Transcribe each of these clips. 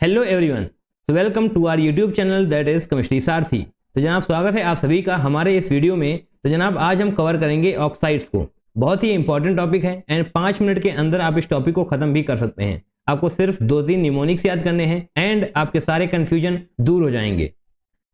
Hello everyone, so welcome to our YouTube channel that is chemistry Sarathi. तो जनाब स्वागत है आप सभी का हमारे इस वीडियो में। तो जनाब आज हम कवर करेंगे ऑक्साइड्स को। बहुत ही इंपॉर्टेंट टॉपिक है एंड 5 मिनट के अंदर आप इस टॉपिक को खत्म भी कर सकते हैं। आपको सिर्फ 2-3 निमोनिक्स याद करने हैं एंड आपके सारे कंफ्यूजन दूर हो जाएंगे।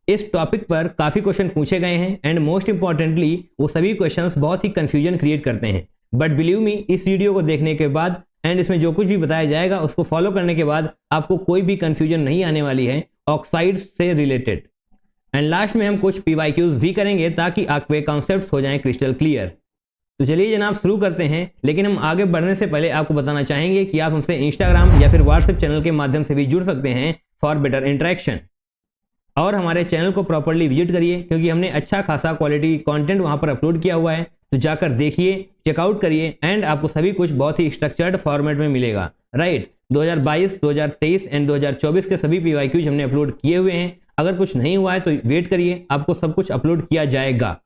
इस टॉपिक पर काफी क्वेश्चन पूछे गए हैं एंड मोस्ट इंपॉर्टेंटली वो सभी क्वेश्चंस बहुत ही कंफ्यूजन क्रिएट करते हैं। बट बिलीव मी, इस वीडियो को देखने के बाद एंड इसमें जो कुछ भी बताया जाएगा उसको फॉलो करने के बाद आपको कोई भी कंफ्यूजन नहीं आने वाली है ऑक्साइड्स से रिलेटेड। एंड लास्ट में हम कुछ पीवाईक्यूज भी करेंगे ताकि आपके कॉन्सेप्ट्स हो जाएं क्रिस्टल क्लियर। तो चलिए जनाब शुरू करते हैं, लेकिन हम आगे बढ़ने से पहले आपको बताना चाहेंगे कि आप हमसे इंस्टाग्राम या फिर व्हाट्सएप चैनल के माध्यम से भी जुड़ सकते हैं फॉर बेटर इंटरेक्शन। और हमारे चैनल को प्रॉपर्ली विजिट करिए क्योंकि हमने अच्छा खासा क्वालिटी कंटेंट वहां पर अपलोड किया हुआ है। तो जाकर देखिए, चेकआउट करिए एंड आपको सभी कुछ बहुत ही स्ट्रक्चर्ड फॉर्मेट में मिलेगा। राइट, 2022, 2023 एंड 2024 के सभी पीवाईक्यूज हमने अपलोड किए हुए हैं। अगर कुछ नहीं हुआ है तो वेट करिए, आपको सब कुछ अपलोड किया जाएगा।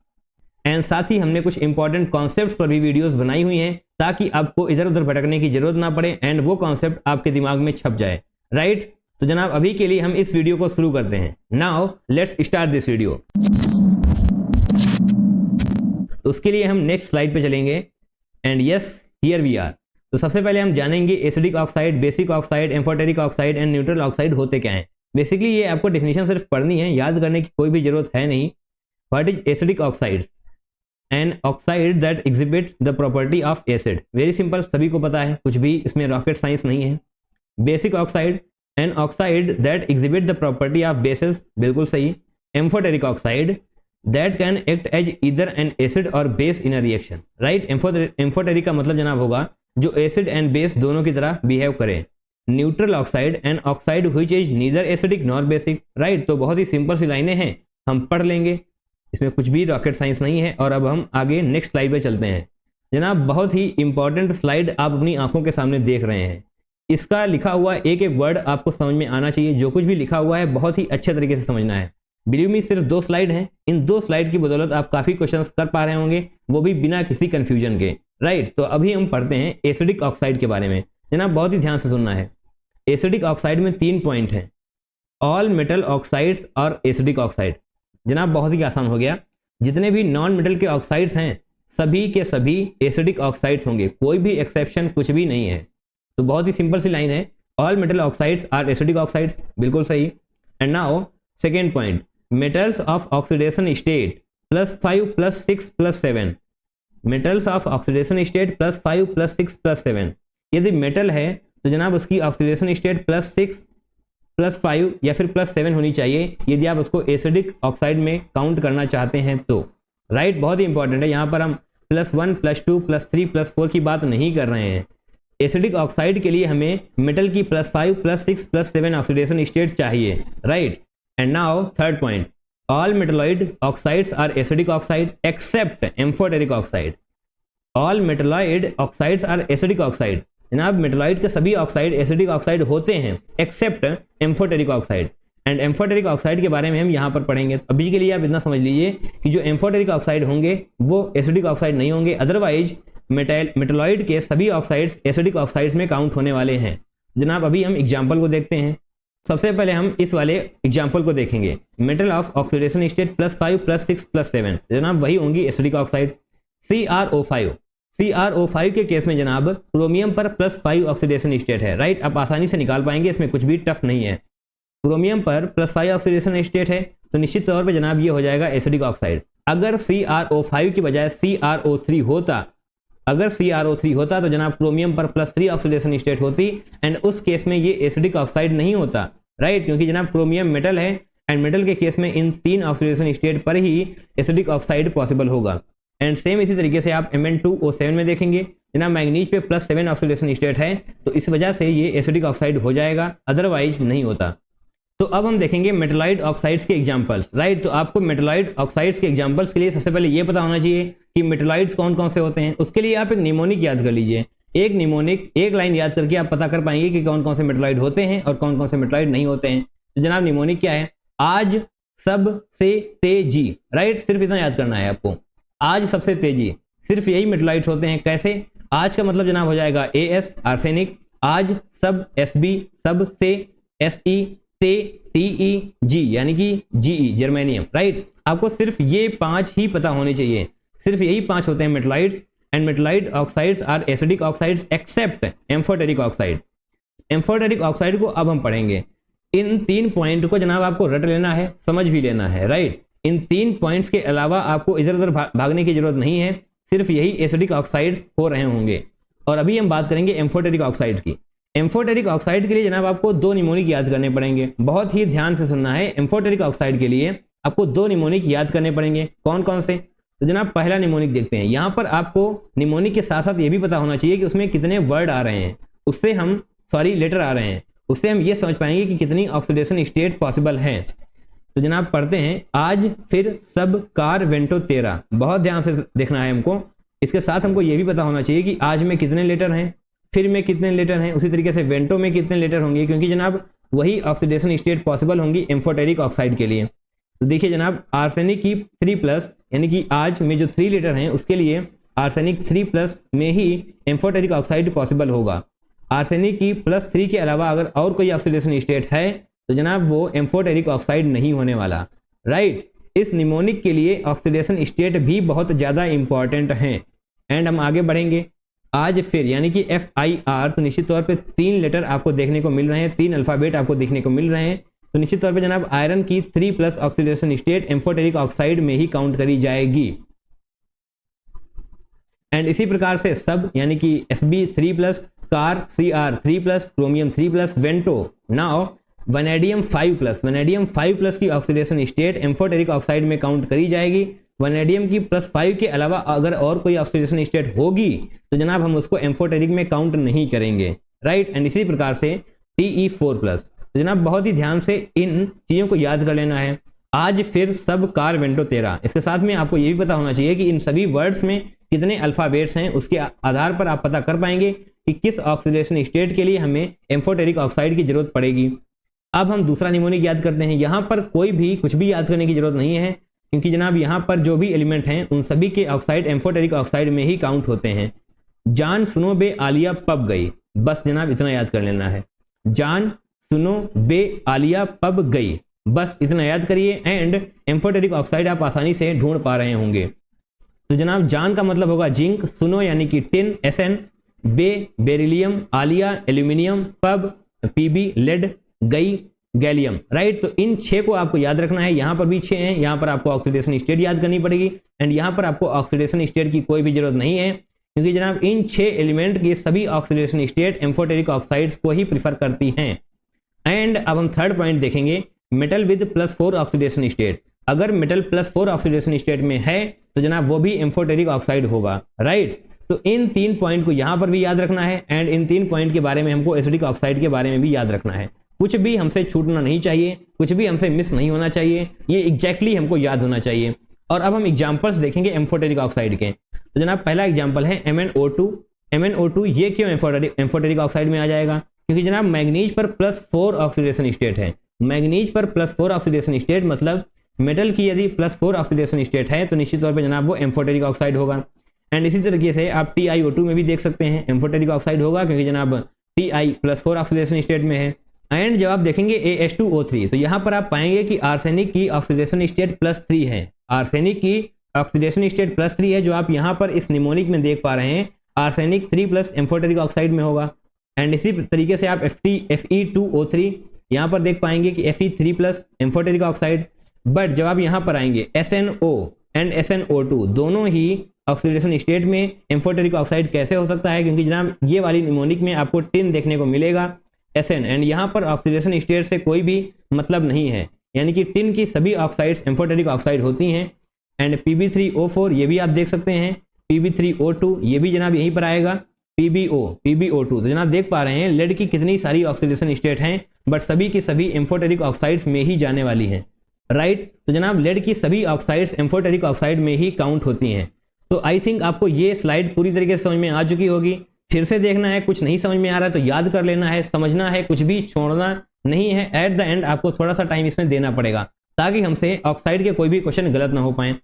एंड साथ ही हमने कुछ इंपॉर्टेंट कॉन्सेप्ट पर भी वीडियोस बनाई हुई हैं ताकि आपको इधर उधर भटकने की जरूरत ना पड़े एंड वो कॉन्सेप्ट आपके दिमाग में छप जाए। राइट, तो जनाब अभी के लिए हम इस वीडियो को शुरू करते हैं। Now let's start this video. तो उसके लिए हम नेक्स्ट स्लाइड पे चलेंगे and yes here we are. तो सबसे पहले हम जानेंगे acidic oxide, basic oxide, amphoteric oxide and neutral oxide होते क्या हैं। बेसिकली ये आपको डेफिनेशन सिर्फ पढ़नी है, याद करने की कोई भी जरूरत है नहीं। What is acidic oxide? An oxide that exhibit the property of acid. Very simple, सभी को पता है, कुछ भी इसमें रॉकेट साइंस नहीं है। Basic oxide, an oxide that exhibit the property of bases, बिल्कुल सही। Amphoteric oxide that can act as either an acid or base in a reaction, right? Amphoteric का मतलब जनाब होगा जो एसिड एंड बेस दोनों की तरह बिहेव करे। Neutral oxide, an oxide which is neither acidic nor basic, right? तो बहुत ही सिंपल सी लाइनें हैं, हम पढ़ लेंगे, इसमें कुछ भी रॉकेट साइंस नहीं है। और अब हम आगे नेक्स्ट स्लाइड पे चलते हैं। जनाब बहुत ही इंपॉर्टेंट स्लाइड आप अपनी आंखों के सामने देख रहे हैं। इसका लिखा हुआ एक एक वर्ड आपको समझ में आना चाहिए। जो कुछ भी लिखा हुआ है बहुत ही अच्छे तरीके से समझना है। बिलीव मी, सिर्फ 2 स्लाइड हैं, इन 2 स्लाइड की बदौलत आप काफी क्वेश्चंस कर पा रहे होंगे, वो भी बिना किसी कंफ्यूजन के। राइट, तो अभी हम पढ़ते हैं एसिडिक ऑक्साइड के बारे में। जनाब बहुत ही ध्यान से सुनना है। एसिडिक ऑक्साइड में 3 पॉइंट हैं। ऑल मेटल ऑक्साइड्स और एसिडिक ऑक्साइड। जनाब बहुत ही आसान हो गया, जितने भी नॉन मेटल के ऑक्साइड्स हैं सभी के सभी एसिडिक ऑक्साइड्स होंगे, कोई भी एक्सेप्शन कुछ भी नहीं है। तो बहुत ही सिंपल सी लाइन है, all metal oxides are acidic oxides, बिल्कुल सही। And now second point, metals of oxidation state +5 +6 +7। metals of oxidation state +5 +6 +7। यदि मेटल है तो जनाब उसकी ऑक्सीडेशन स्टेट +6 +5 या फिर +7 होनी चाहिए यदि आप उसको एसिडिक ऑक्साइड में काउंट करना चाहते हैं तो। राइट, बहुत ही इंपॉर्टेंट है, यहाँ पर हम +1 +2 +3 +4 की बात नहीं कर रहे हैं। एसिडिक ऑक्साइड के लिए हमें मेटल की +5 +6 +7 ऑक्सीडेशन स्टेट चाहिए। Right, and now third point, all metalloid oxides are acidic oxide except amphoteric oxide। all metalloid oxides are acidic oxide। जनाब मेटलॉइड के सभी ऑक्साइड एसिडिक ऑक्साइड होते हैं except amphoteric oxide. And amphoteric oxide के बारे में हम यहाँ पर पढ़ेंगे। अभी के लिए आप इतना समझ लीजिए कि जो एम्फोटेरिक ऑक्साइड होंगे वो एसिडिक ऑक्साइड नहीं होंगे, अदरवाइज मेटलॉइड के सभी ऑक्साइड्स एसिडिक ऑक्साइड्स में काउंट होने वाले हैं। जनाब अभी हम एग्जाम्पल को देखते हैं। सबसे पहले हम इस वाले एग्जाम्पल को देखेंगे। मेटल ऑफ ऑक्सीडेशन स्टेट +5 +6 +7, जनाब वही होंगी एसिडिक ऑक्साइड। CrO5, CrO5 के केस में जनाब क्रोमियम पर +5 ऑक्सीडेशन स्टेट है। राइट, आप आसानी से निकाल पाएंगे, इसमें कुछ भी टफ नहीं है। क्रोमियम पर +5 ऑक्सीडेशन स्टेट है तो निश्चित तौर पर जनाब ये हो जाएगा एसिडिक ऑक्साइड। अगर CrO5 की बजाय CrO3 होता, अगर CrO3 होता तो जनाब क्रोमियम पर +3 ऑक्सीडेशन स्टेट होती एंड उस केस में ये एसिडिक ऑक्साइड नहीं होता। राइट, क्योंकि जनाब क्रोमियम मेटल है एंड मेटल के केस में इन 3 ऑक्सीडेशन स्टेट पर ही एसिडिक ऑक्साइड पॉसिबल होगा। एंड सेम इसी तरीके से आप Mn2O7 में देखेंगे, जनाब मैग्नीज पे +7 ऑक्सीडेशन स्टेट है तो इस वजह से ये एसिडिक ऑक्साइड हो जाएगा, अदरवाइज नहीं होता। तो अब हम देखेंगे मेटलॉइड ऑक्साइड्स के एग्जांपल्स। राइट, तो आपको मेटलॉइड ऑक्साइड्स के एग्जांपल्स के लिए सबसे पहले ये पता होना चाहिए कि मेटलॉइड्स कौन कौन से होते हैं। उसके लिए आप एक निमोनिक याद कर लीजिए। एक निमोनिक, एक लाइन याद करके आप पता कर पाएंगे कि कौन कौन से मेटलॉइड होते हैं और कौन कौन से मेटलॉइड नहीं होते हैं। तो जनाब निमोनिक क्या है? आज सबसे तेजी। राइट, सिर्फ इतना याद करना है आपको, आज सबसे तेजी, सिर्फ यही मेटलॉइड्स होते हैं। कैसे? आज का मतलब जनाब हो जाएगा AS आर्सेनिक, आज सब SB सब से SE यानी कि GE जर्मेनियम, राइट। आपको सिर्फ ये 5 ही पता होने चाहिए, सिर्फ यही 5 होते हैं metalloids. And metalloid oxides are acidic oxides except amphoteric oxide. Amphoteric oxide को अब हम पढ़ेंगे। इन 3 पॉइंट को जनाब आपको रट लेना है, समझ भी लेना है, राइट। इन 3 पॉइंट्स के अलावा आपको इधर उधर भागने की जरूरत नहीं है, सिर्फ यही एसिडिक ऑक्साइड्स हो रहे होंगे। और अभी हम बात करेंगे एम्फोटेरिक ऑक्साइड की। एम्फोटेरिक ऑक्साइड के लिए जनाब आपको 2 निमोनिक याद करने पड़ेंगे, बहुत ही ध्यान से सुनना है। एम्फोटेरिक ऑक्साइड के लिए आपको 2 निमोनिक याद करने पड़ेंगे। कौन कौन से? तो जनाब पहला निमोनिक देखते हैं। यहाँ पर आपको निमोनिक के साथ साथ ये भी पता होना चाहिए कि उसमें कितने वर्ड आ रहे हैं, उससे हम लेटर आ रहे हैं, उससे हम ये समझ पाएंगे कि कितनी ऑक्सीडेशन स्टेट पॉसिबल है। तो जनाब पढ़ते हैं, आज फिर सब कार वेंटो तेरा। बहुत ध्यान से देखना है हमको। इसके साथ हमको ये भी पता होना चाहिए कि आज में कितने लेटर हैं, फिर में कितने लेटर हैं, उसी तरीके से वेंटो में कितने लेटर होंगे, क्योंकि जनाब वही ऑक्सीडेशन स्टेट पॉसिबल होंगी एम्फोटेरिक ऑक्साइड के लिए। तो देखिए जनाब, आर्सेनिक की 3+ यानी कि आज में जो 3 लेटर हैं उसके लिए आर्सेनिक 3+ में ही एम्फोटेरिक ऑक्साइड पॉसिबल होगा। आर्सेनिक की +3 के अलावा अगर और कोई ऑक्सीडेशन स्टेट है तो जनाब वो एम्फोटेरिक ऑक्साइड नहीं होने वाला, राइट। इस निमोनिक के लिए ऑक्सीडेशन स्टेट भी बहुत ज़्यादा इंपॉर्टेंट हैं। एंड हम आगे बढ़ेंगे। आज फिर यानी कि FIR, तो निश्चित तौर पे 3 लेटर आपको देखने को मिल रहे हैं, 3 अल्फ़ाबेट आपको देखने को मिल रहे हैं। तो निश्चित तौर पे जनाब आयरन की 3+ ऑक्सीडेशन स्टेट एम्फोटेरिक ऑक्साइड में ही काउंट करी जाएगी। एंड इसी प्रकार से सब यानी कि SB 3+, car CR 3+, chromium 3+, Vento now vanadium 5+ की ऑक्सीडेशन स्टेट एम्फोटेरिक ऑक्साइड में काउंट करी जाएगी। वैनेडियम की +5 के अलावा अगर और कोई ऑक्सीडेशन स्टेट होगी तो जनाब हम उसको एम्फोटेरिक में काउंट नहीं करेंगे, राइट। एंड इसी प्रकार से Te4+। तो जनाब बहुत ही ध्यान से इन चीज़ों को याद कर लेना है। आज फिर सब कार वेंटो तेरा। इसके साथ में आपको ये भी पता होना चाहिए कि इन सभी वर्ड्स में कितने अल्फ़ाबेट्स हैं, उसके आधार पर आप पता कर पाएंगे कि किस ऑक्सीडेशन स्टेट के लिए हमें एम्फोटेरिक ऑक्साइड की जरूरत पड़ेगी। अब हम दूसरा निमोनिक याद करते हैं। यहाँ पर कोई भी कुछ भी याद करने की जरूरत नहीं है, क्योंकि जनाब यहाँ पर जो भी एलिमेंट हैं उन सभी के ऑक्साइड एम्फोटेरिक ऑक्साइड में ही काउंट होते हैं। जान सुनो बे आलिया पब गई, बस जनाब इतना याद कर लेना है। जान सुनो बे आलिया पब गई, बस इतना याद करिए। एंड एम्फोटेरिक ऑक्साइड आप आसानी से ढूंढ पा रहे होंगे। तो जनाब जान का मतलब होगा जिंक, सुनो यानी कि टिन SN, बे beryllium, Alia aluminium, pub PB lead, गई गैलियम, राइट। तो इन 6 को आपको याद रखना है। यहाँ पर भी 6 हैं, यहाँ पर आपको ऑक्सीडेशन स्टेट याद करनी पड़ेगी। एंड यहाँ पर आपको ऑक्सीडेशन स्टेट की कोई भी जरूरत नहीं है, क्योंकि जनाब इन 6 एलिमेंट की सभी ऑक्सीडेशन स्टेट एम्फोटेरिक ऑक्साइड्स को ही प्रीफर करती हैं। एंड अब हम थर्ड पॉइंट देखेंगे, मेटल विद +4 ऑक्सीडेशन स्टेट। अगर मेटल +4 ऑक्सीडेशन स्टेट में है तो जनाब वो भी एम्फोटेरिक ऑक्साइड होगा, राइट। तो इन 3 पॉइंट को यहाँ पर भी याद रखना है। एंड इन 3 पॉइंट के बारे में हमको एसिडिक ऑक्साइड के बारे में भी याद रखना है। कुछ भी हमसे छूटना नहीं चाहिए, कुछ भी हमसे मिस नहीं होना चाहिए, ये एग्जैक्टली हमको याद होना चाहिए। और अब हम एग्जाम्पल्स देखेंगे एम्फोटेरिक ऑक्साइड के। तो जनाब पहला एग्जाम्पल है MnO2। MnO2 ये क्यों एम्फोटेरिक ऑक्साइड में आ जाएगा? क्योंकि जनाब मैग्नीज पर +4 ऑक्सीडेशन स्टेट है। मैग्नीज पर +4 ऑक्सीडेशन स्टेट मतलब मेटल की यदि +4 ऑक्सीडेशन स्टेट है तो निश्चित तौर पे जनाब वो एम्फोटेरिक ऑक्साइड होगा। एंड इसी तरीके से आप TiO2 में भी देख सकते हैं एम्फोटेरिक ऑक्साइड होगा, क्योंकि जनाब Ti +4 ऑक्सीडेशन स्टेट में है। एंड जब आप देखेंगे AH2O3 तो यहाँ पर आप पाएंगे कि आर्सेनिक की ऑक्सीडेशन स्टेट +3 है। आर्सेनिक की ऑक्सीडेशन स्टेट +3 है, जो आप यहाँ पर इस निमोनिक में देख पा रहे हैं। आर्सेनिक 3+ एम्फोटेरिक ऑक्साइड में होगा। एंड इसी तरीके से आप Fe2O3 यहाँ पर देख पाएंगे कि Fe3+ एम्फोटेरिक ऑक्साइड। बट जब आप यहाँ पर आएंगे SNO एंड SNO2 दोनों ही ऑक्सीडेशन स्टेट में एम्फोटेरिक ऑक्साइड कैसे हो सकता है? क्योंकि जनाब ये वाली निमोनिक में आपको टिन देखने को मिलेगा SN, एंड यहाँ पर ऑक्सीडेशन स्टेट से कोई भी मतलब नहीं है, यानी कि टिन की सभी ऑक्साइड्स एम्फोटेरिक ऑक्साइड होती हैं। एंड Pb3O4 ये भी आप देख सकते हैं, Pb3O2 ये भी जनाब यहीं पर आएगा, PbO2। तो जनाब देख पा रहे हैं लेड की कितनी सारी ऑक्सीडेशन स्टेट हैं, बट सभी की सभी एम्फोटेरिक ऑक्साइड्स में ही जाने वाली हैं, राइट। तो जनाब लेड की सभी ऑक्साइड्स एम्फोटेरिक ऑक्साइड में ही काउंट होती हैं। तो आई थिंक आपको ये स्लाइड पूरी तरीके से समझ में आ चुकी होगी। फिर से देखना है, कुछ नहीं समझ में आ रहा है तो याद कर लेना है, समझना है, कुछ भी छोड़ना नहीं है। एट द एंड आपको थोड़ा सा टाइम इसमें देना पड़ेगा ताकि हमसे ऑक्साइड के कोई भी क्वेश्चन गलत ना हो पाए।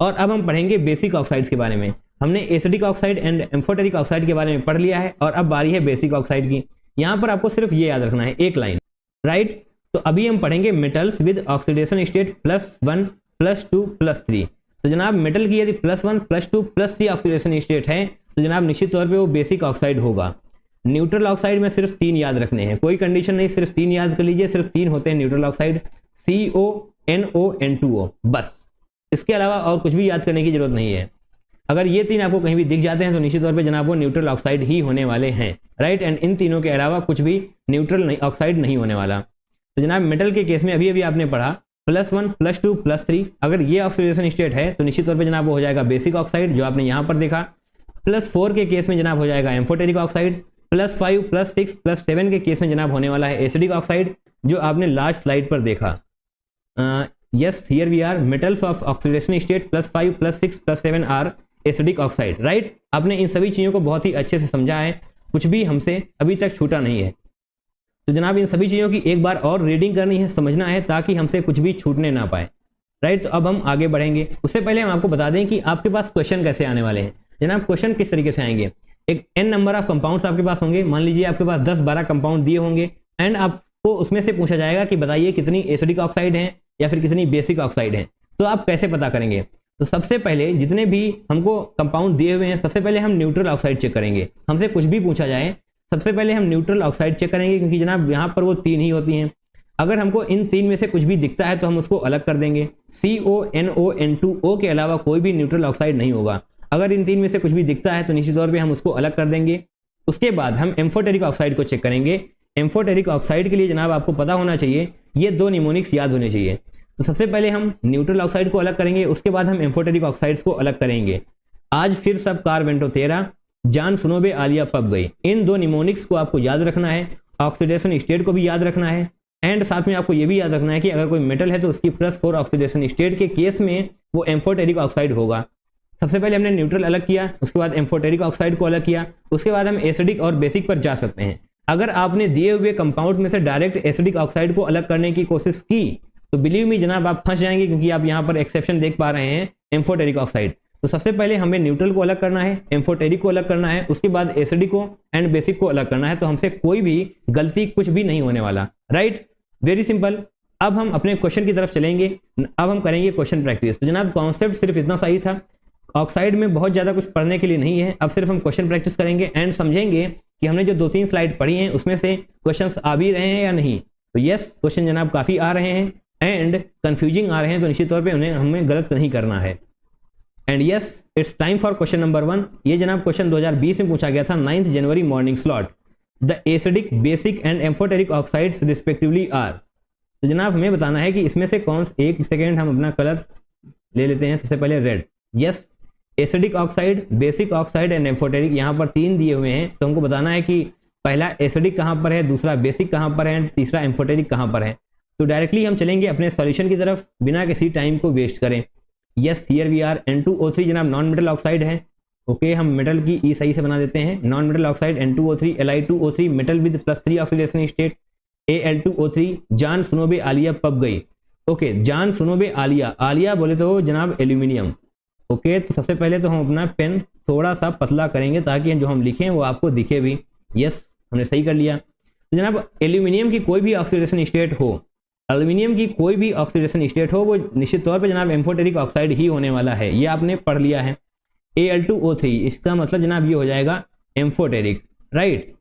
और अब हम पढ़ेंगे बेसिक ऑक्साइड्स के बारे में। हमने acidic oxide and amphoteric oxide के बारे में पढ़ लिया है और अब बारी है बेसिक ऑक्साइड की। यहाँ पर आपको सिर्फ ये याद रखना है, एक लाइन, राइट। तो अभी हम पढ़ेंगे मेटल्स विद ऑक्सीडेशन स्टेट +1 +2 +3। तो जनाब मेटल की यदि +1 +2 +3 ऑक्सीडेशन स्टेट है तो जनाब निश्चित तौर पे वो बेसिक ऑक्साइड होगा। न्यूट्रल ऑक्साइड में सिर्फ 3 याद रखने हैं, कोई कंडीशन नहीं, सिर्फ 3 याद कर लीजिए, सिर्फ 3 होते हैं neutral oxide, CO, NO, N2O, बस। इसके अलावा और कुछ भी याद करने की जरूरत नहीं है। अगर ये 3 आपको कहीं भी दिख जाते हैं तो निश्चित तौर पे जनाब वो न्यूट्रल ऑक्साइड ही होने वाले हैं, राइट। एंड इन तीनों के अलावा कुछ भी न्यूट्रल ऑक्साइड नहीं होने वाला। तो जनाब मेटल के केस में अभी अभी आपने पढ़ा +1 +2 +3, अगर ये ऑक्सीडेशन स्टेट है तो निश्चित तौर पे जनाब वो हो जाएगा बेसिक ऑक्साइड, जो आपने यहाँ पर देखा। +4 के केस में जनाब हो जाएगा एम्फोटेरिक ऑक्साइड। +5 +6 +7 के केस में जनाब होने वाला है एसिडिक ऑक्साइड, जो आपने लास्ट स्लाइड पर देखा। Yes, here we are, metals of oxidation state +5 +6 +7 are acidic oxide, right. आपने इन सभी चीज़ों को बहुत ही अच्छे से समझा है, कुछ भी हमसे अभी तक छूटा नहीं है। तो जनाब इन सभी चीज़ों की एक बार और रीडिंग करनी है, समझना है, ताकि हमसे कुछ भी छूटने ना पाए, राइट। तो अब हम आगे बढ़ेंगे। उससे पहले हम आपको बता दें कि आपके पास क्वेश्चन कैसे आने वाले हैं। जनाब क्वेश्चन किस तरीके से आएंगे, एक n नंबर ऑफ कंपाउंड्स आपके पास होंगे, मान लीजिए आपके पास 10-12 कंपाउंड दिए होंगे, एंड आपको उसमें से पूछा जाएगा कि बताइए कितनी एसिडिक ऑक्साइड हैं या फिर कितनी बेसिक ऑक्साइड हैं। तो आप कैसे पता करेंगे? तो सबसे पहले जितने भी हमको कंपाउंड दिए हुए हैं, सबसे पहले हम न्यूट्रल ऑक्साइड चेक करेंगे। हमसे कुछ भी पूछा जाए सबसे पहले हम न्यूट्रल ऑक्साइड चेक करेंगे, क्योंकि जनाब यहाँ पर वो 3 ही होती हैं। अगर हमको इन 3 में से कुछ भी दिखता है तो हम उसको अलग कर देंगे। CO, NO, N2O के अलावा कोई भी न्यूट्रल ऑक्साइड नहीं होगा। अगर इन 3 में से कुछ भी दिखता है तो निश्चित तौर पे हम उसको अलग कर देंगे। उसके बाद हम एम्फोटेरिक ऑक्साइड को चेक करेंगे। एम्फोटेरिक ऑक्साइड के लिए जनाब आपको पता होना चाहिए, ये 2 निमोनिक्स याद होने चाहिए। तो सबसे पहले हम न्यूट्रल ऑक्साइड को अलग करेंगे, उसके बाद हम एम्फोटेरिक ऑक्साइड्स को अलग करेंगे। आज फिर सब कार्बेंटो 13, जान सुनोबे आलिया पब गई, इन 2 निमोनिक्स को आपको याद रखना है। ऑक्सीडेशन स्टेट को भी याद रखना है, एंड साथ में आपको ये भी याद रखना है कि अगर कोई मेटल है तो उसकी +4 ऑक्सीडेशन स्टेट के केस में वो एम्फोटेरिक ऑक्साइड होगा। सबसे पहले हमने न्यूट्रल अलग किया, उसके बाद एम्फोटेरिक ऑक्साइड को अलग किया, उसके बाद हम एसिडिक और बेसिक पर जा सकते हैं। अगर आपने दिए हुए कंपाउंड्स में से डायरेक्ट एसिडिक ऑक्साइड को अलग करने की कोशिश की तो बिलीव मी जनाब आप फंस जाएंगे, क्योंकि आप यहाँ पर एक्सेप्शन देख पा रहे हैं एम्फोटेरिक ऑक्साइड। तो सबसे पहले हमें न्यूट्रल को अलग करना है, एम्फोटेरिक को अलग करना है, उसके बाद एसिडिक को एंड बेसिक को अलग करना है। तो हमसे कोई भी गलती कुछ भी नहीं होने वाला, राइट। Very simple. अब हम अपने क्वेश्चन की तरफ चलेंगे। अब हम करेंगे क्वेश्चन प्रैक्टिस। तो जनाब कॉन्सेप्ट सिर्फ इतना सही था, ऑक्साइड में बहुत ज़्यादा कुछ पढ़ने के लिए नहीं है। अब सिर्फ हम क्वेश्चन प्रैक्टिस करेंगे एंड समझेंगे कि हमने जो 2-3 स्लाइड पढ़ी हैं उसमें से क्वेश्चंस आ भी रहे हैं या नहीं। तो यस, क्वेश्चन जनाब काफ़ी आ रहे हैं एंड कंफ्यूजिंग आ रहे हैं, तो निश्चित तौर पे उन्हें हमें गलत नहीं करना है। And yes, it's time for question number 1। ये जनाब क्वेश्चन 2020 में पूछा गया था, 9 जनवरी morning slot. The acidic, basic and amphoteric oxides respectively are. तो जनाब हमें बताना है कि इसमें से कौन, एक सेकेंड हम अपना कलर ले लेते हैं, सबसे पहले red. Yes, acidic oxide, basic oxide and amphoteric, यहाँ पर 3 दिए हुए हैं। तो हमको बताना है कि पहला एसिडिक कहाँ पर है, दूसरा बेसिक कहाँ पर है, तीसरा एम्फोटेरिक कहाँ पर है। तो डायरेक्टली हम चलेंगे अपने सॉल्यूशन की तरफ बिना किसी टाइम को वेस्ट करें। Yes, here we are. N2O3 जनाब नॉन मेटल ऑक्साइड है। ओके, हम मेटल की ई सही से बना देते हैं। Non metal oxide N2O3, Li2O3, metal with +3 oxidation state Al2O3, जान सुनोबे आलिया पब गई। ओके, जान सुनोबे आलिया, आलिया बोले तो जनाब एल्यूमिनियम। ओके, तो सबसे पहले तो हम अपना पेन थोड़ा सा पतला करेंगे ताकि जो हम लिखें वो आपको दिखे भी। यस, हमने सही कर लिया। तो जनाब एल्यूमिनियम की कोई भी ऑक्सीडेशन स्टेट हो, एल्यूमिनियम की कोई भी ऑक्सीडेशन स्टेट हो, वो निश्चित तौर पे जनाब एम्फोटेरिक ऑक्साइड ही होने वाला है। ये आपने पढ़ लिया है। Al2O3, इसका मतलब जनाब ये हो जाएगा amphoteric, right.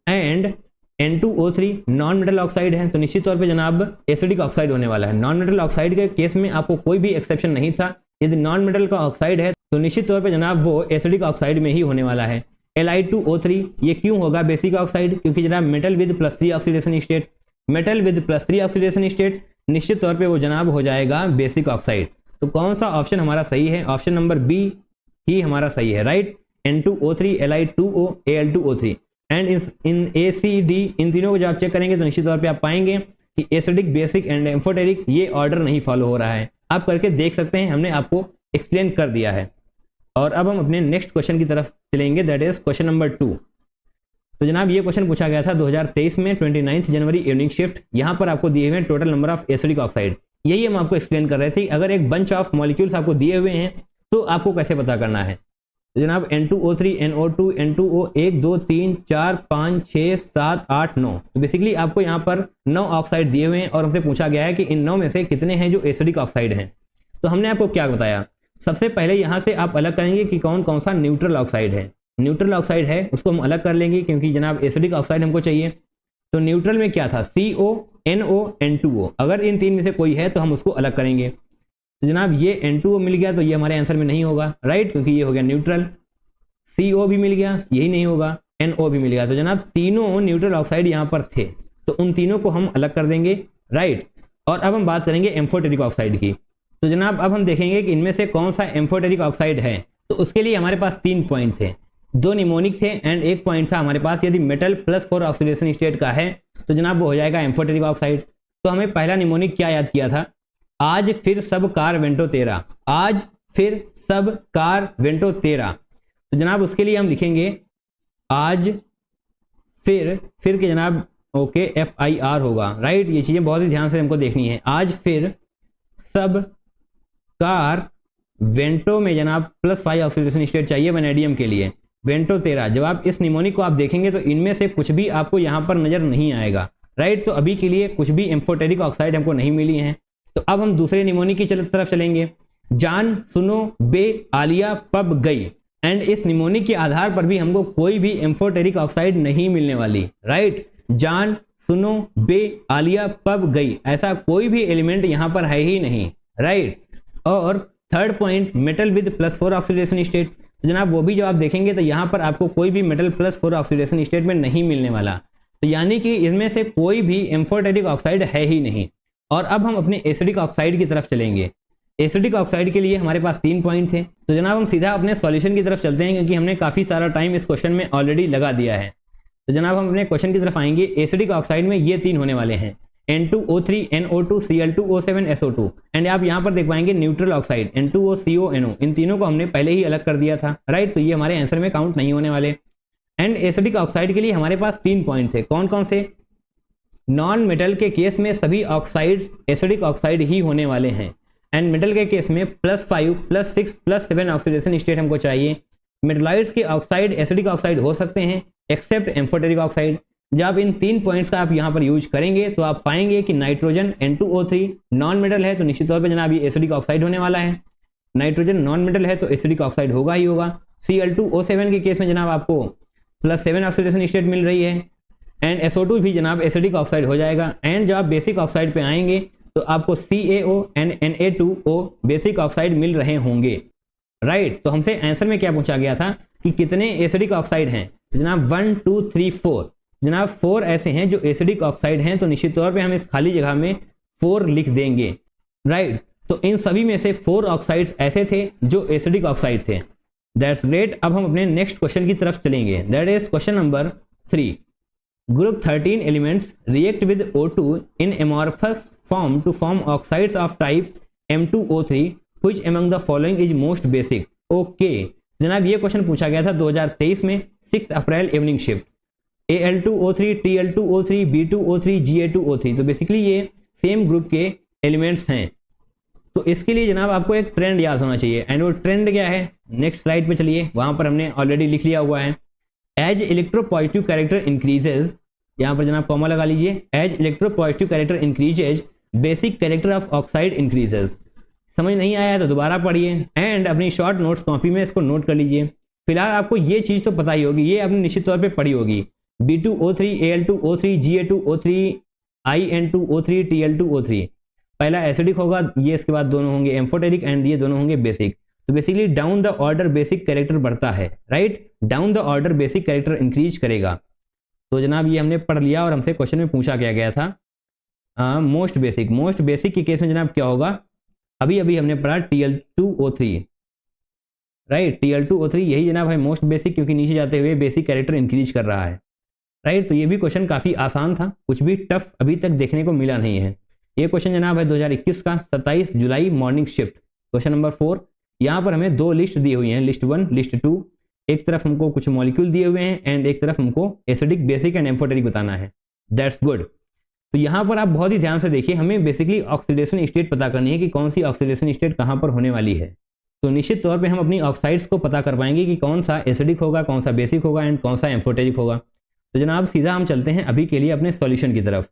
And N2O3 non metal oxide है, तो निश्चित तौर पे जनाब एसिडिक ऑक्साइड होने वाला है। नॉन मेटल ऑक्साइड के केस में आपको कोई भी एक्सेप्शन नहीं था। यदि नॉन मेटल का ऑक्साइड है तो निश्चित तौर पे जनाब वो एसिडिक ऑक्साइड में ही होने वाला है। Li2O3, ये क्यों होगा बेसिक ऑक्साइड? क्योंकि जनाब metal with +3 oxidation state, metal with +3 oxidation state, निश्चित तौर पे वो जनाब हो जाएगा बेसिक ऑक्साइड। तो कौन सा ऑप्शन हमारा सही है? ऑप्शन नंबर बी ही हमारा सही है, right. N2O3, Li2O, Al2O3 and in ACD, इन तीनों को जब आप चेक करेंगे तो निश्चित तौर पे आप पाएंगे कि एसिडिक, बेसिक एंड एम्फोटेरिक ये ऑर्डर नहीं फॉलो हो रहा है। आप करके देख सकते हैं, हमने आपको एक्सप्लेन कर दिया है। और अब हम अपने नेक्स्ट क्वेश्चन की तरफ चलेंगे, दैट इज क्वेश्चन नंबर 2। तो जनाब ये क्वेश्चन पूछा गया था 2023 में 29 जनवरी इवनिंग शिफ्ट। यहाँ पर आपको दिए हुए हैं total number of acidic oxide. यही हम आपको एक्सप्लेन कर रहे थे। अगर एक बंच ऑफ मॉलिक्यूल्स आपको दिए हुए हैं तो आपको कैसे पता करना है। तो जनाब N2O3, NO2, N2O 1 2 3 4 5 6 7 8 9। तो बेसिकली आपको यहाँ पर 9 ऑक्साइड दिए हुए हैं और हमसे पूछा गया है कि इन 9 में से कितने हैं जो एसिडिक ऑक्साइड हैं। तो हमने आपको क्या बताया, सबसे पहले यहाँ से आप अलग करेंगे कि कौन कौन सा न्यूट्रल ऑक्साइड है। न्यूट्रल ऑक्साइड है उसको हम अलग कर लेंगे क्योंकि जनाब एसिडिक ऑक्साइड हमको चाहिए। तो न्यूट्रल में क्या था, CO, NO, N2O। अगर इन तीन में से कोई है तो हम उसको अलग करेंगे। तो जनाब ये N2O मिल गया तो ये हमारे आंसर में नहीं होगा, राइट, क्योंकि ये हो गया न्यूट्रल। CO भी मिल गया, यही नहीं होगा। NO भी मिल गया। तो जनाब तीनों न्यूट्रल ऑक्साइड यहाँ पर थे तो उन तीनों को हम अलग कर देंगे, राइट। और अब हम बात करेंगे एम्फोटेरिक ऑक्साइड की। तो जनाब अब हम देखेंगे कि इनमें से कौन सा एम्फोटेरिक ऑक्साइड है। तो उसके लिए हमारे पास 3 पॉइंट थे, 2 निमोनिक थे एंड 1 पॉइंट था हमारे पास यदि मेटल +4 ऑक्सीडेशन स्टेट का है तो जनाब वो हो जाएगा एम्फोटेरिक ऑक्साइड। तो हमें पहला निमोनिक क्या याद किया था, आज फिर सब कार वेंटो तेरा, आज फिर सब कार वेंटो तेरा। तो जनाब उसके लिए हम लिखेंगे आज फिर के जनाब ओके FIR होगा, राइट। ये चीज़ें बहुत ही ध्यान से हमको देखनी है। आज फिर सब कार वेंटो में जनाब +5 ऑक्सीडेशन स्टेट चाहिए वैनेडियम के लिए, वेंटो तेरा। जब आप इस निमोनिक को आप देखेंगे तो इनमें से कुछ भी आपको यहाँ पर नजर नहीं आएगा, राइट। तो अभी के लिए कुछ भी एम्फोटेरिक ऑक्साइड हमको नहीं मिली हैं। तो अब हम दूसरे निमोनिक की तरफ चलेंगे। जान सुनो बे आलिया पब गई, एंड इस निमोनिक के आधार पर भी हमको कोई भी एम्फोटेरिक ऑक्साइड नहीं मिलने वाली, राइट। जान सुनो बे आलिया पब गई, ऐसा कोई भी एलिमेंट यहाँ पर है ही नहीं, राइट। और third point metal with +4 oxidation state. तो जनाब वो भी जो आप देखेंगे तो यहाँ पर आपको कोई भी मेटल +4 ऑक्सीडेशन स्टेट में नहीं मिलने वाला। तो यानी कि इसमें से कोई भी एम्फोटेरिक ऑक्साइड है ही नहीं। और अब हम अपने एसिडिक ऑक्साइड की तरफ चलेंगे। एसिडिक ऑक्साइड के लिए हमारे पास 3 पॉइंट थे। तो जनाब हम सीधा अपने सॉल्यूशन की तरफ चलते हैं क्योंकि हमने काफ़ी सारा टाइम इस क्वेश्चन में ऑलरेडी लगा दिया है। तो जनाब हम अपने क्वेश्चन की तरफ आएंगे। एसिडिक ऑक्साइड में ये 3 होने वाले हैं, N2O3, NO2, Cl2O7, SO2। And आप यहाँ पर देख पाएंगे neutral oxide N2O, CO, NO, इन तीनों को हमने पहले ही अलग कर दिया था, राइट। तो ये हमारे आंसर में काउंट नहीं होने वाले। एंड एसिडिक ऑक्साइड के लिए हमारे पास 3 पॉइंट थे, कौन कौन से, नॉन मेटल के केस में सभी ऑक्साइड्स एसिडिक ऑक्साइड ही होने वाले हैं। एंड मेटल के केस में +5, +6, +7 ऑक्सीडेशन स्टेट हमको चाहिए। मेटलाइड्स के ऑक्साइड एसिडिक ऑक्साइड हो सकते हैं एक्सेप्ट एम्फोटेरिक ऑक्साइड। जब इन 3 पॉइंट्स का आप यहाँ पर यूज करेंगे तो आप पाएंगे कि नाइट्रोजन N2O3 नॉन मेटल है तो निश्चित तौर पर जनाब ये एसिडिक ऑक्साइड होने वाला है। नाइट्रोजन नॉन मेटल है तो एसिडिक ऑक्साइड होगा ही होगा। Cl2O7 के केस में जनाब आपको +7 ऑक्सीडेशन स्टेट मिल रही है। एंड SO2 भी जनाब एसिडिक ऑक्साइड हो जाएगा। एंड जब आप बेसिक ऑक्साइड पे आएंगे तो आपको CaO and Na2O basic oxide मिल रहे होंगे, राइट। तो हमसे आंसर में क्या पूछा गया था कि कितने एसिडिक ऑक्साइड हैं, जनाब 1 2 3 4। जनाब 4 ऐसे हैं जो एसिडिक ऑक्साइड हैं तो निश्चित तौर पे हम इस खाली जगह में 4 लिख देंगे, राइट। तो इन सभी में से 4 ऑक्साइड्स ऐसे थे जो एसिडिक ऑक्साइड थे। That's great. अब हम अपने नेक्स्ट क्वेश्चन की तरफ चलेंगे। That is question number 3। Group 13 elements react with O2 in amorphous form to form oxides of type M2O3. Which among the following is most basic? Okay, जनाब ये question पूछा गया था 2023 में 6 अप्रैल evening shift. Al2O3, Tl2O3, B2O3, Ga2O3। तो basically ये same group के elements हैं। तो इसके लिए जनाब आपको एक ट्रेंड याद होना चाहिए। एंड वो ट्रेंड क्या है, नेक्स्ट स्लाइड पे चलिए, वहां पर हमने ऑलरेडी लिख लिया हुआ है। एज इलेक्ट्रोपॉजिटिव कैरेक्टर इंक्रीजेज, यहाँ पर जनाब कॉमा लगा लीजिए, as electropositive character increases basic character of oxide increases. समझ नहीं आया तो दोबारा पढ़िए एंड अपनी शॉर्ट नोट्स कॉपी में इसको नोट कर लीजिए। फिलहाल आपको ये चीज़ तो पता ही होगी, ये आपने निश्चित तौर पे पढ़ी होगी। B2O3, Al2O3, Ga2O3, In2O3, Tl2O3। पहला एसिडिक होगा, ये इसके बाद दोनों होंगे एम्फोटेरिक एंड ये दोनों होंगे बेसिक। तो basically down the order basic character बढ़ता है, right. Down the order basic character increase करेगा। तो जनाब ये हमने पढ़ लिया और हमसे क्वेश्चन में पूछा गया था मोस्ट बेसिक के केस में जनाब क्या होगा, अभी अभी हमने पढ़ा Tl2O3, राइट। Tl2O3 यही जनाब है मोस्ट बेसिक, क्योंकि नीचे जाते हुए बेसिक कैरेक्टर इंक्रीज कर रहा है, राइट। तो ये भी क्वेश्चन काफ़ी आसान था, कुछ भी टफ अभी तक देखने को मिला नहीं है। ये क्वेश्चन जनाब है 2021 का 27 जुलाई मॉर्निंग शिफ्ट, क्वेश्चन नंबर 4। यहाँ पर हमें 2 लिस्ट दी हुई हैं, लिस्ट 1, लिस्ट 2। एक तरफ हमको कुछ मॉलिक्यूल दिए हुए हैं एंड एक तरफ हमको एसिडिक, बेसिक एंड एम्फोटेरिक बताना है। That's good. तो यहाँ पर आप बहुत ही ध्यान से देखिए, हमें बेसिकली ऑक्सीडेशन स्टेट पता करनी है कि कौन सी ऑक्सीडेशन स्टेट कहाँ पर होने वाली है। तो निश्चित तौर पे हम अपनी ऑक्साइड्स को पता कर पाएंगे कि कौन सा एसिडिक होगा, कौन सा बेसिक होगा एंड कौन सा एम्फोटेरिक होगा। तो जनाब सीधा हम चलते हैं अभी के लिए अपने सॉल्यूशन की तरफ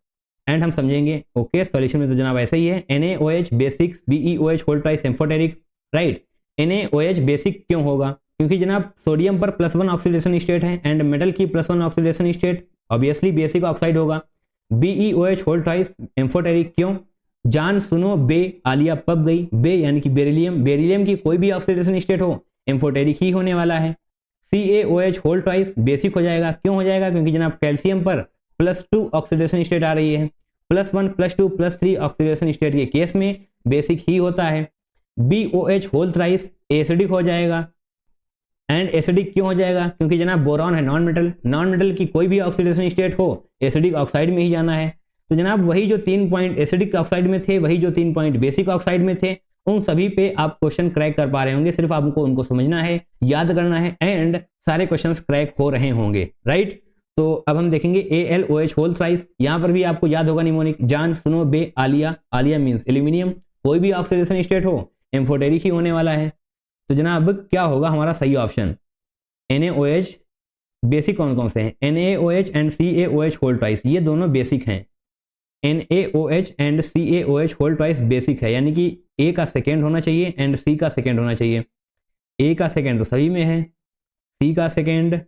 एंड हम समझेंगे। ओके, सॉल्यूशन में तो जनाब ऐसा ही है, NaOH basic, BeOH whole twice amphoteric, right. NaOH basic क्यों होगा? क्योंकि जनाब सोडियम पर +1 ऑक्सीडेशन स्टेट है एंड मेटल की +1 oxidation state, obviously basic oxide होगा। BeOH होल ट्वाइस एम्फोटेरिक क्यों? जान सुनो बे, आलिया पब गई, बे यानी कि बेरिलियम, बेरिलियम की कोई भी ऑक्सीडेशन स्टेट हो एम्फोटेरिक ही होने वाला है। CaOH होल ट्वाइस बेसिक हो जाएगा, क्यों हो जाएगा? क्योंकि जनाब कैल्शियम पर +2 ऑक्सीडेशन स्टेट आ रही है, +1 +2 +3 ऑक्सीडेशन स्टेट के केस में बेसिक ही होता है। BOH होल थ्राइस एसिडिक हो जाएगा एंड एसिडिक क्यों हो जाएगा? क्योंकि जनाब बोरॉन है नॉन मेटल, नॉन मेटल की कोई भी ऑक्सीडेशन स्टेट हो एसिडिक ऑक्साइड में ही जाना है। तो जनाब वही जो 3 पॉइंट एसिडिक ऑक्साइड में थे, वही जो 3 पॉइंट बेसिक ऑक्साइड में थे, उन सभी पे आप क्वेश्चन क्रैक कर पा रहे होंगे। सिर्फ आपको उनको समझना है, याद करना है एंड सारे क्वेश्चंस क्रैक हो रहे होंगे, राइट। तो अब हम देखेंगे AlOH होल थ्राइस, यहाँ पर भी आपको याद होगा निमोनिक, जान सुनो बे, आलिया, आलिया मीन्स एल्यूमिनियम, कोई भी ऑक्सीडेशन स्टेट हो एम्फोटेरिक ही होने वाला है। तो जनाब क्या होगा हमारा सही ऑप्शन? NaOH बेसिक कौन कौन से हैं? NaOH and CaOH whole twice, ये दोनों बेसिक हैं। NaOH and CaOH whole twice basic है, यानी कि A का सेकेंड होना चाहिए एंड C का सेकेंड होना चाहिए। A का सेकेंड तो सभी में है, C का सेकेंड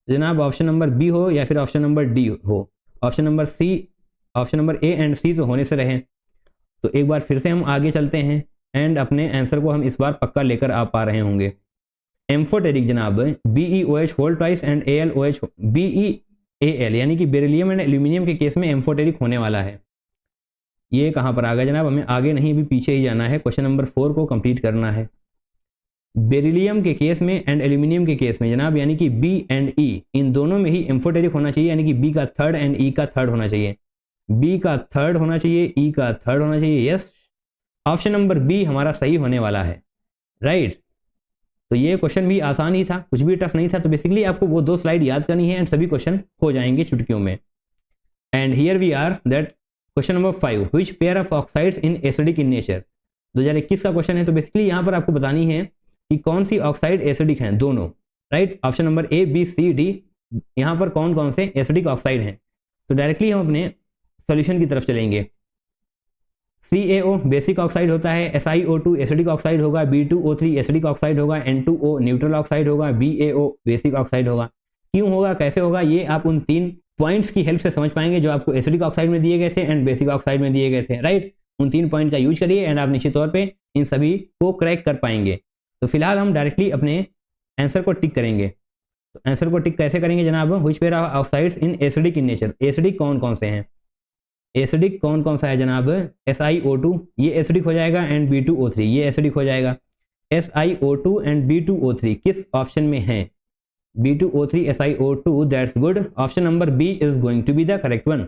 जनाब ऑप्शन नंबर B हो या फिर ऑप्शन नंबर D हो, option number C, option number A and C तो होने से रहे। तो एक बार फिर से हम आगे चलते हैं एंड अपने आंसर को हम इस बार पक्का लेकर आ पा रहे होंगे। एम्फोटेरिक जनाब BeOH whole twice and AlOH, BeAl यानी कि बेरिलियम एंड एल्यूमिनियम के केस में एम्फोटेरिक होने वाला है। ये कहाँ पर आ गया जनाब? हमें आगे नहीं भी पीछे ही जाना है, क्वेश्चन नंबर 4 को कंप्लीट करना है। बेरिलियम के केस में एंड एल्यूमिनियम के केस में जनाब, यानी कि B एंड E इन दोनों में ही एम्फोटेरिक होना चाहिए, यानी कि B का थर्ड एंड E का थर्ड होना चाहिए। B का थर्ड होना चाहिए, E का थर्ड होना चाहिए, यस। ऑप्शन नंबर B हमारा सही होने वाला है, राइट। तो ये क्वेश्चन भी आसान ही था, कुछ भी टफ नहीं था। तो बेसिकली आपको वो 2 स्लाइड याद करनी है एंड सभी क्वेश्चन हो जाएंगे चुटकियों में। And here we are that question number 5, which pair of oxides in acidic in nature. 2021 का क्वेश्चन है। तो बेसिकली यहाँ पर आपको बतानी है कि कौन सी ऑक्साइड एसिडिक हैं, दोनों, right. Option number A, B, C, D, यहाँ पर कौन कौन से एसिडिक ऑक्साइड हैं। तो डायरेक्टली हम अपने सोल्यूशन की तरफ चलेंगे। CaO बेसिक ऑक्साइड होता है, SiO2 एसिडिक ऑक्साइड होगा, B2O3 एसिडिक ऑक्साइड होगा, N2O न्यूट्रल ऑक्साइड होगा, BaO बेसिक ऑक्साइड होगा। क्यों होगा, कैसे होगा, ये आप उन 3 पॉइंट्स की हेल्प से समझ पाएंगे जो आपको एसिडिक ऑक्साइड में दिए गए थे एंड बेसिक ऑक्साइड में दिए गए थे, राइट। उन 3 पॉइंट का यूज करिए एंड आप निश्चित तौर पे इन सभी को क्रैक कर पाएंगे। तो फिलहाल हम डायरेक्टली अपने आंसर को टिक करेंगे। तो आंसर को टिक कैसे करेंगे जनाब? Which pair of oxides in acidic in nature, acidic कौन कौन से हैं? एसिडिक कौन कौन सा है जनाब? SiO2 ये एसिडिक हो जाएगा एंड B2O3 ये एसिडिक हो जाएगा। SiO2 एंड B2O3 किस ऑप्शन में है? B2O3 SiO2, that's good. Option number B is going to be the correct one.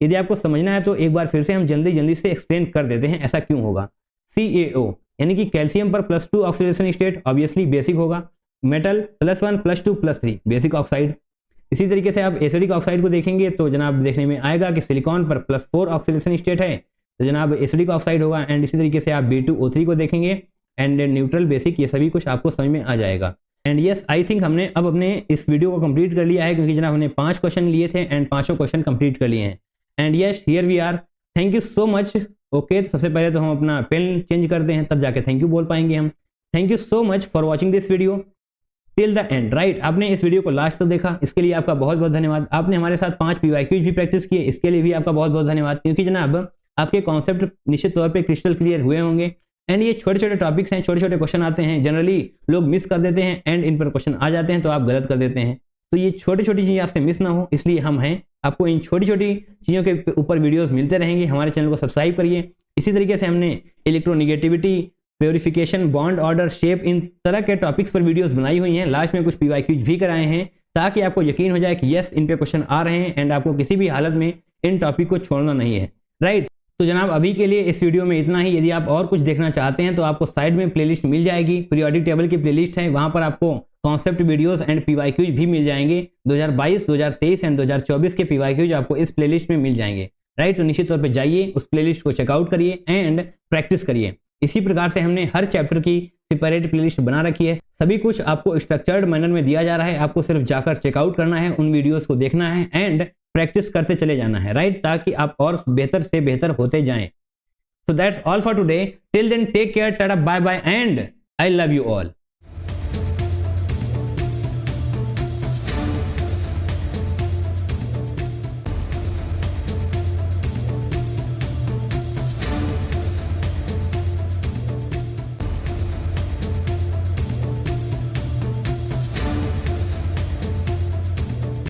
यदि आपको समझना है तो एक बार फिर से हम जल्दी से एक्सप्लेन कर देते हैं ऐसा क्यों होगा। CaO यानी कि कैल्शियम पर +2 ऑक्सीडेशन स्टेट, ऑब्वियसली बेसिक होगा। Metal +1 +2 +3 basic oxide. इसी तरीके से आप एसिडिक ऑक्साइड को देखेंगे तो जनाब देखने में आएगा कि सिलिकॉन पर +4 ऑक्सीडेशन स्टेट है, तो जनाब एसिडिक ऑक्साइड होगा। एंड इसी तरीके से आप B2O3 को देखेंगे एंड न्यूट्रल, बेसिक, ये सभी कुछ आपको समझ में आ जाएगा। एंड यस, आई थिंक हमने अब अपने इस वीडियो को कंप्लीट कर लिया है, क्योंकि जनाब हमने 5 क्वेश्चन लिए थे एंड 5 क्वेश्चन कंप्लीट कर लिए हैं। And yes, here we are, thank you so much. Okay, तो सबसे पहले तो हम अपना पेन चेंज करते हैं, तब जाके थैंक यू बोल पाएंगे हम। Thank you so much for watching this video till the end, right. आपने इस वीडियो को लास्ट तक देखा, इसके लिए आपका बहुत बहुत धन्यवाद। आपने हमारे साथ 5 PYQs भी प्रैक्टिस किए, इसके लिए भी आपका बहुत बहुत धन्यवाद, क्योंकि जनाब आपके कॉन्सेप्ट निश्चित तौर पे क्रिस्टल क्लियर हुए होंगे। एंड ये छोटे छोटे टॉपिक्स हैं, छोटे छोटे क्वेश्चन आते हैं, जनरली लोग मिस कर देते हैं एंड इन पर क्वेश्चन आ जाते हैं तो आप गलत कर देते हैं। तो ये छोटी छोटी चीज़ें आपसे मिस ना हो, इसलिए हम हैं, आपको इन छोटी छोटी चीज़ों के ऊपर वीडियोस मिलते रहेंगे। हमारे चैनल को सब्सक्राइब करिए। इसी तरीके से हमने electronegativity, purification, bond order, shape, इन तरह के टॉपिक्स पर वीडियोस बनाई हुई हैं। लास्ट में कुछ PYQs भी कराए हैं, ताकि आपको यकीन हो जाए कि यस, इन पे क्वेश्चन आ रहे हैं एंड आपको किसी भी हालत में इन टॉपिक को छोड़ना नहीं है, राइट। तो जनाब अभी के लिए इस वीडियो में इतना ही। यदि आप और कुछ देखना चाहते हैं तो आपको साइड में प्लेलिस्ट मिल जाएगी, पीरियोडिक टेबल की प्लेलिस्ट है, वहां पर आपको कॉन्सेप्ट वीडियोस एंड PYQs भी मिल जाएंगे। 2022, 2023 एंड 2024 के PYQs आपको इस प्लेलिस्ट में मिल जाएंगे, राइट। तो निश्चित तौर पे जाइए, उस प्लेलिस्ट को चेकआउट करिए एंड प्रैक्टिस करिए। इसी प्रकार से हमने हर चैप्टर की सेपरेट प्लेलिस्ट बना रखी है, सभी कुछ आपको स्ट्रक्चर्ड मैनर में दिया जा रहा है। आपको सिर्फ जाकर चेकआउट करना है, उन वीडियोस को देखना है एंड प्रैक्टिस करते चले जाना है, राइट, ताकि आप और बेहतर से बेहतर होते जाएं। So that's all for today, till then take care, tata, bye bye and I love you all.